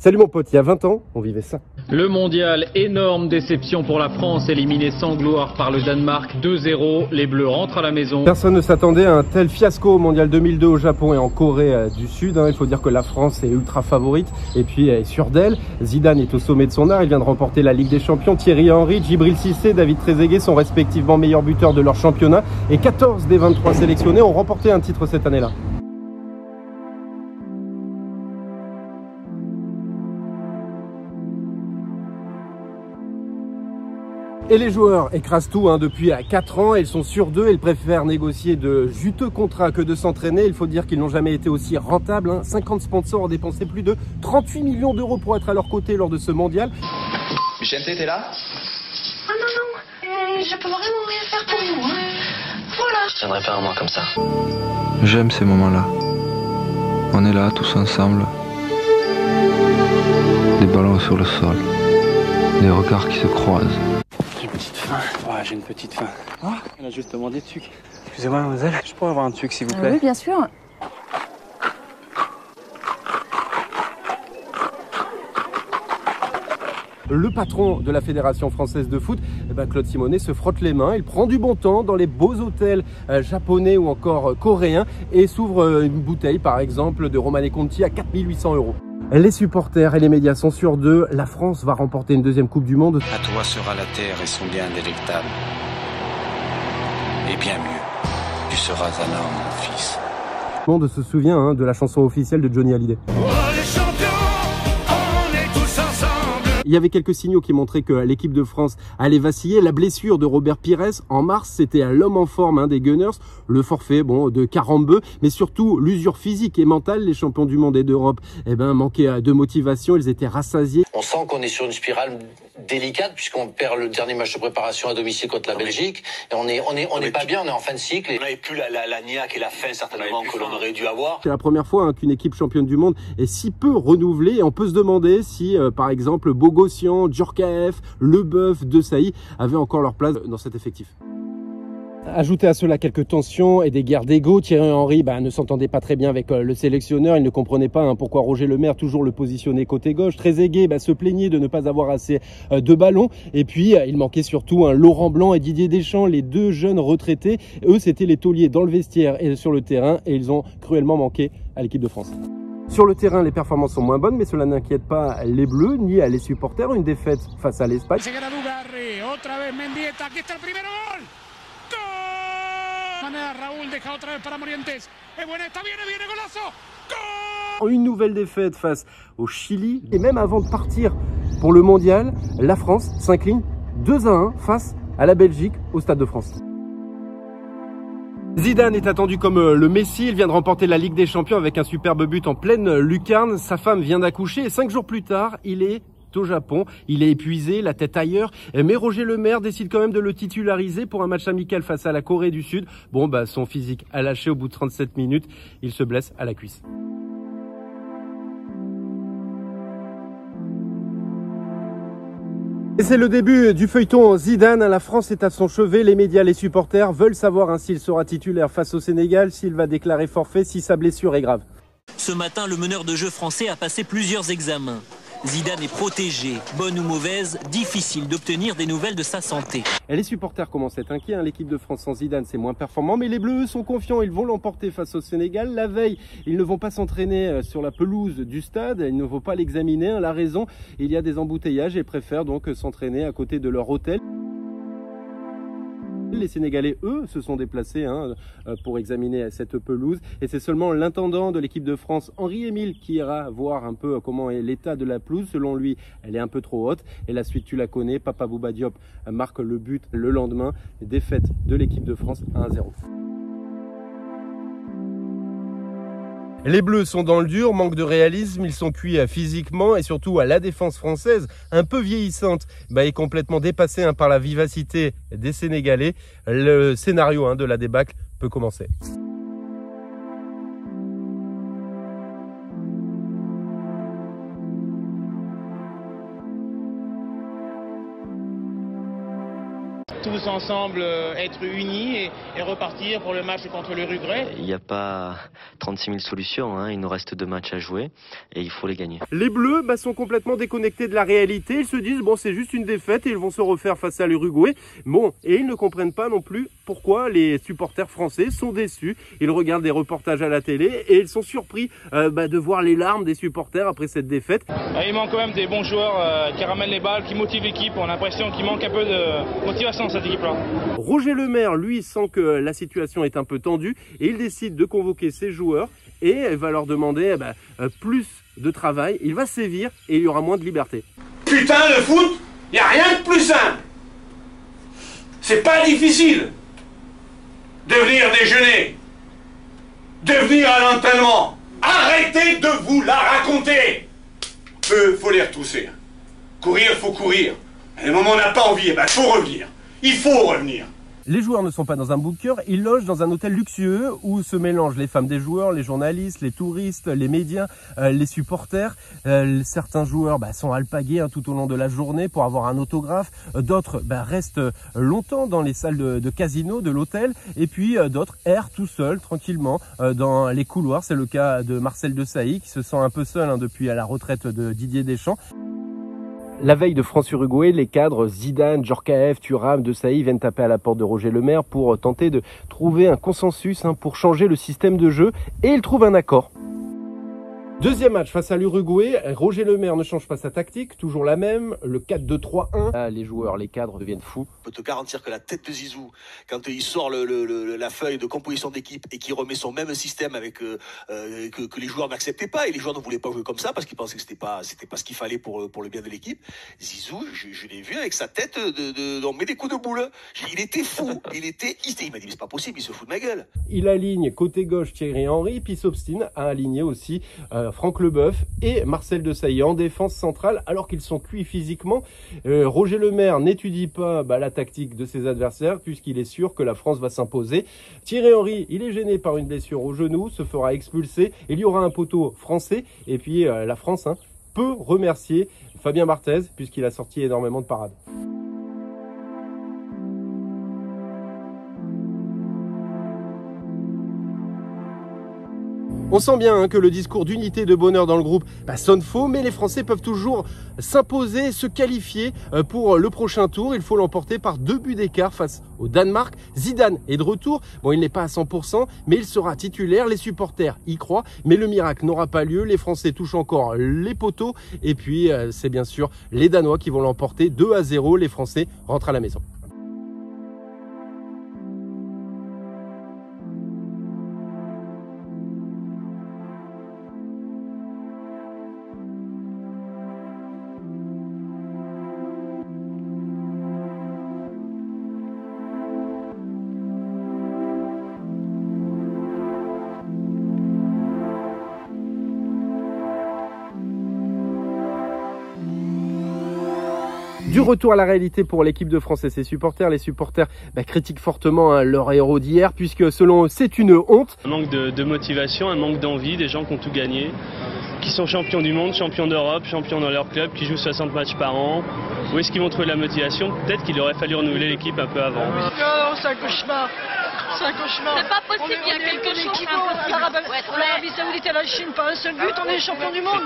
Salut mon pote, il y a 20 ans, on vivait ça. Le mondial, énorme déception pour la France, éliminée sans gloire par le Danemark 2-0. Les Bleus rentrent à la maison. Personne ne s'attendait à un tel fiasco au mondial 2002 au Japon et en Corée du Sud. Il faut dire que la France est ultra favorite et puis est sûre d'elle. Zidane est au sommet de son art, il vient de remporter la Ligue des Champions. Thierry Henry, Djibril Cissé, David Trezeguet sont respectivement meilleurs buteurs de leur championnat et 14 des 23 sélectionnés ont remporté un titre cette année-là. Et les joueurs écrasent tout depuis 4 ans, ils sont sûrs d'eux, ils préfèrent négocier de juteux contrats que de s'entraîner. Il faut dire qu'ils n'ont jamais été aussi rentables. 50 sponsors ont dépensé plus de 38 millions d'euros pour être à leur côté lors de ce mondial. Michel, t'es là? Ah non, je peux vraiment rien faire pour vous. Voilà. Je tiendrai pas un mois comme ça. J'aime ces moments-là. On est là tous ensemble. Des ballons sur le sol. Des regards qui se croisent. J'ai une petite faim. Ouais, j'ai une petite faim. Ah, elle a juste demandé de sucre. Excusez-moi, mademoiselle, je pourrais avoir un sucre, s'il vous plaît? Oui, bien sûr. Le patron de la Fédération française de foot, Claude Simonet, se frotte les mains. Il prend du bon temps dans les beaux hôtels japonais ou encore coréens et s'ouvre une bouteille, par exemple, de Romanée Conti à 4 800 €. Les supporters et les médias sont sûrs d'eux. La France va remporter une deuxième Coupe du Monde. À toi sera la terre et son bien délectable. Et bien mieux, tu seras un homme, mon fils. Tout le monde se souvient de la chanson officielle de Johnny Hallyday. Il y avait quelques signaux qui montraient que l'équipe de France allait vaciller. La blessure de Robert Pires en mars, c'était l'homme en forme des Gunners. Le forfait de Karambeu, mais surtout l'usure physique et mentale. Les champions du monde et d'Europe manquaient de motivation, ils étaient rassasiés. On sent qu'on est sur une spirale délicate puisqu'on perd le dernier match de préparation à domicile contre la Belgique. Et on n'est pas bien, on est en fin de cycle. Et on n'avait plus la niaque et la faim certainement que l'on aurait dû avoir. C'est la première fois qu'une équipe championne du monde est si peu renouvelée. Et on peut se demander si, par exemple, Bogossian, Djorkaeff, Leboeuf, Desailly avaient encore leur place dans cet effectif. Ajoutez à cela quelques tensions et des guerres d'ego. Thierry Henry ne s'entendait pas très bien avec le sélectionneur. Il ne comprenait pas pourquoi Roger Lemaire toujours le positionnait côté gauche. Trezeguet se plaignait de ne pas avoir assez de ballons. Et puis il manquait surtout Laurent Blanc et Didier Deschamps, les deux jeunes retraités. Eux, c'était les tauliers dans le vestiaire et sur le terrain. Et ils ont cruellement manqué à l'équipe de France. Sur le terrain, les performances sont moins bonnes, mais cela n'inquiète pas les Bleus ni les supporters. Une défaite face à l'Espagne. Une nouvelle défaite face au Chili. Et même avant de partir pour le mondial, la France s'incline 2-1 face à la Belgique au Stade de France. Zidane est attendu comme le Messi. Il vient de remporter la Ligue des Champions avec un superbe but en pleine lucarne. Sa femme vient d'accoucher et 5 jours plus tard, il est au Japon. Il est épuisé, la tête ailleurs. Mais Roger Lemaire décide quand même de le titulariser pour un match amical face à la Corée du Sud. Son physique a lâché au bout de 37 minutes. Il se blesse à la cuisse. Et c'est le début du feuilleton Zidane. La France est à son chevet. Les médias, les supporters veulent savoir s'il sera titulaire face au Sénégal, s'il va déclarer forfait, si sa blessure est grave. Ce matin, le meneur de jeu français a passé plusieurs examens. Zidane est protégé, bonne ou mauvaise, difficile d'obtenir des nouvelles de sa santé. Et les supporters commencent à être inquiets. L'équipe de France sans Zidane, c'est moins performant. Mais les Bleus sont confiants. Ils vont l'emporter face au Sénégal. La veille, ils ne vont pas s'entraîner sur la pelouse du stade. Ils ne vont pas l'examiner. La raison, il y a des embouteillages et préfèrent donc s'entraîner à côté de leur hôtel. Les Sénégalais, eux, se sont déplacés pour examiner cette pelouse. Et c'est seulement l'intendant de l'équipe de France, Henri-Émile, qui ira voir un peu comment est l'état de la pelouse. Selon lui, elle est un peu trop haute. Et la suite, tu la connais. Papa Bouba Diop marque le but le lendemain. Défaite de l'équipe de France 1-0. Les Bleus sont dans le dur, manque de réalisme, ils sont cuits physiquement et surtout la défense française, un peu vieillissante, est complètement dépassée par la vivacité des Sénégalais. Le scénario de la débâcle peut commencer. tous ensemble être unis et repartir pour le match contre l'Uruguay. Il n'y a pas 36 000 solutions, hein. Il nous reste 2 matchs à jouer et il faut les gagner. Les Bleus sont complètement déconnectés de la réalité. Ils se disent bon, c'est juste une défaite et ils vont se refaire face à l'Uruguay. Bon, et ils ne comprennent pas non plus pourquoi les supporters français sont déçus. Ils regardent des reportages à la télé et ils sont surpris de voir les larmes des supporters après cette défaite. Il manque quand même des bons joueurs qui ramènent les balles, qui motivent l'équipe. On a l'impression qu'il manque un peu de motivation dans cette équipe-là. Roger Lemaire, lui, sent que la situation est un peu tendue et il décide de convoquer ses joueurs et va leur demander plus de travail. Il va sévir et il y aura moins de liberté. Putain, le foot, il n'y a rien de plus simple. C'est pas difficile de venir déjeuner, de venir à l'entraînement. Arrêtez de vous la raconter. Faut les retousser. Courir, faut courir. À un moment, on n'a pas envie, faut revenir. Il faut revenir. Les joueurs ne sont pas dans un bunker, ils logent dans un hôtel luxueux où se mélangent les femmes des joueurs, les journalistes, les touristes, les médias, les supporters. Certains joueurs sont alpagués tout au long de la journée pour avoir un autographe. D'autres restent longtemps dans les salles de casino de l'hôtel. Et puis d'autres errent tout seuls, tranquillement, dans les couloirs. C'est le cas de Marcel Desailly qui se sent un peu seul depuis la retraite de Didier Deschamps. La veille de France-Uruguay, les cadres Zidane, Djorkaeff, Thuram, Desailly viennent taper à la porte de Roger Lemaire pour tenter de trouver un consensus pour changer le système de jeu et ils trouvent un accord. Deuxième match face à l'Uruguay, Roger Lemaire ne change pas sa tactique, toujours la même, le 4-2-3-1. Là, les joueurs, les cadres deviennent fous. Je peux te garantir que la tête de Zizou, quand il sort la feuille de composition d'équipe et qu'il remet son même système avec que les joueurs n'acceptaient pas et les joueurs ne voulaient pas jouer comme ça parce qu'ils pensaient que c'était pas ce qu'il fallait pour le bien de l'équipe. Zizou, je l'ai vu avec sa tête on met des coups de boule. Il était fou, il m'a dit mais c'est pas possible, il se fout de ma gueule. Il aligne côté gauche Thierry Henry, puis s'obstine à aligner aussi Franck Leboeuf et Marcel Desailly en défense centrale alors qu'ils sont cuits physiquement. Roger Lemaire n'étudie pas la tactique de ses adversaires puisqu'il est sûr que la France va s'imposer. Thierry Henry, il est gêné par une blessure au genou, se fera expulser. Il y aura un poteau français et puis la France peut remercier Fabien Barthez puisqu'il a sorti énormément de parades. On sent bien que le discours d'unité de bonheur dans le groupe sonne faux, mais les Français peuvent toujours s'imposer, se qualifier pour le prochain tour. Il faut l'emporter par 2 buts d'écart face au Danemark. Zidane est de retour. Bon, il n'est pas à 100%, mais il sera titulaire. Les supporters y croient, mais le miracle n'aura pas lieu. Les Français touchent encore les poteaux. Et puis, c'est bien sûr les Danois qui vont l'emporter 2-0. Les Français rentrent à la maison. Du retour à la réalité pour l'équipe de France et ses supporters. Les supporters critiquent fortement leur héros d'hier puisque selon eux c'est une honte. Un manque de motivation, un manque d'envie, des gens qui ont tout gagné, qui sont champions du monde, champions d'Europe, champions dans leur club, qui jouent 60 matchs par an. Où est-ce qu'ils vont trouver la motivation? Peut-être qu'il aurait fallu renouveler l'équipe un peu avant. Non, c'est un cauchemar. C'est un cauchemar. C'est pas possible, il y a quelque chose. L'Arabie Saoudite et la Chine, pas un seul but, on est champion du monde.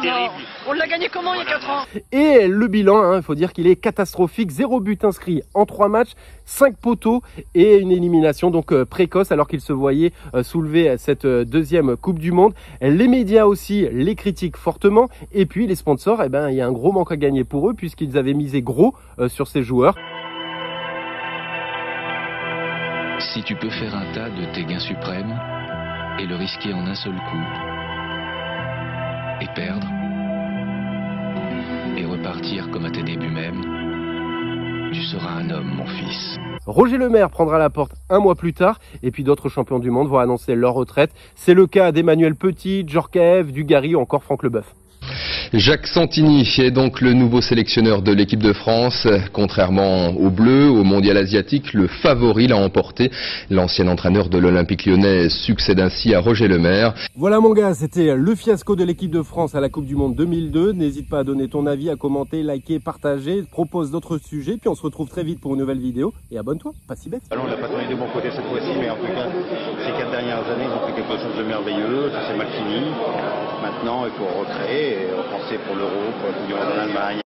On l'a gagné comment il y a 4 ans? Et le bilan, il faut dire qu'il est catastrophique. 0 but inscrit en 3 matchs, 5 poteaux et une élimination donc précoce alors qu'il se voyait soulever cette deuxième Coupe du Monde. Les médias aussi les critiquent fortement. Et puis les sponsors, il y a un gros manque à gagner pour eux puisqu'ils avaient misé gros sur ces joueurs. Si tu peux faire un tas de tes gains suprêmes et le risquer en un seul coup, et perdre, et repartir comme à tes débuts même, tu seras un homme, mon fils. Roger Lemaire prendra la porte un mois plus tard et puis d'autres champions du monde vont annoncer leur retraite. C'est le cas d'Emmanuel Petit, Djorkaeff, Dugarry ou encore Franck Leboeuf. Jacques Santini est donc le nouveau sélectionneur de l'équipe de France. Contrairement aux Bleus, au mondial asiatique, le favori l'a emporté. L'ancien entraîneur de l'Olympique lyonnais succède ainsi à Roger Lemaire. Voilà mon gars, c'était le fiasco de l'équipe de France à la Coupe du Monde 2002. N'hésite pas à donner ton avis, à commenter, liker, partager, propose d'autres sujets. Puis on se retrouve très vite pour une nouvelle vidéo. Et abonne-toi, pas si bête. Alors on l'a pas tourné de bon côté cette fois-ci, mais en tout cas, ces 4 dernières années, ils ont fait quelque chose de merveilleux. Ça s'est mal fini. Maintenant, il faut recréer et repenser pour l'Euro, pour la Coupe du Monde en Allemagne.